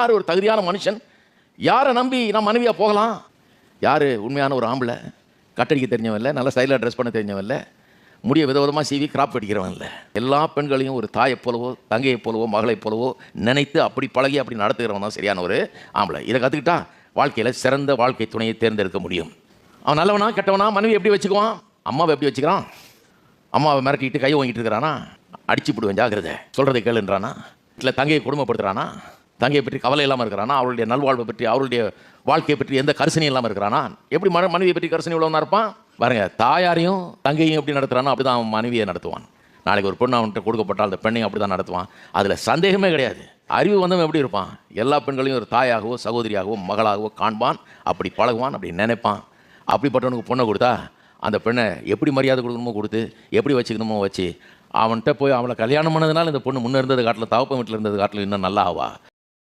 யார் ஒரு தகுதியான மனுஷன்? யாரை நம்பி நான் மனைவியாக போகலாம்? யார் உண்மையான ஒரு ஆம்பளை? கட்டடிக்க தெரிஞ்சவன் இல்லை, நல்ல ஸ்டைலாக ட்ரெஸ் பண்ண தெரிஞ்சவன் இல்லை, முடிய விதவிதமாக சீவி கிராப் அடிக்கிறவன் இல்லை. எல்லா பெண்களையும் ஒரு தாயைப் போலவோ தங்கையைப் போலவோ மகளைப் போலவோ நினைத்து அப்படி பழகி அப்படி நடத்துகிறவன் தான் சரியான ஒரு ஆம்பளை. இதை கற்றுக்கிட்டா வாழ்க்கையில் சிறந்த வாழ்க்கை துணையை தேர்ந்தெடுக்க முடியும். அவன் நல்லவனா கெட்டவனா? மனைவி எப்படி வச்சுக்குவான்? அம்மாவை எப்படி வச்சுக்கிறான்? அம்மாவை மிரட்டிட்டு கை வாங்கிட்டு இருக்கிறானா? அடிச்சு போடுவேன் ஜாக்கிரதை, சொல்கிறதை கேளுன்றானா? இல்லை தங்கையை கொடுமைப்படுத்துறானா? தங்கையை பற்றி கவலை இல்லாமல் இருக்கிறானா? அவளுடைய நல்வாழ்வை பற்றி அவளுடைய வாழ்க்கையை பற்றி எந்த கரிசனையும் இல்லாமல் இருக்கிறானா? எப்படி மனைவியை பற்றி கரிசனை உள்ளவனா இருப்பான்? பாருங்க, தாயாரையும் தங்கையும் எப்படி நடத்துகிறானோ அப்படி தான் அவன் மனைவியை நடத்துவான். நாளைக்கு ஒரு பெண்ணு அவன்கிட்ட கொடுக்கப்பட்டால் அந்த பெண்ணையும் அப்படி தான் நடத்துவான். அதில் சந்தேகமே கிடையாது. அறிவு வந்தவன் எப்படி இருப்பான்? எல்லா பெண்களையும் ஒரு தாயாகவோ சகோதரியாகவோ மகளாகவோ காண்பான், அப்படி பழகுவான், அப்படி நினைப்பான். அப்படிப்பட்டவனுக்கு பொண்ணை கொடுத்தா அந்த பெண்ணை எப்படி மரியாதை கொடுக்கணுமோ கொடுத்து எப்படி வச்சுக்கணுமோ வச்சு அவன்கிட்ட போய் அவளை கல்யாணம் பண்ணதுனால இந்த பொண்ணு முன்னே இருந்தது காட்டில் தவப்பன் வீட்டில் இருந்தது காட்டில் இன்னும் நல்லா ஆவா.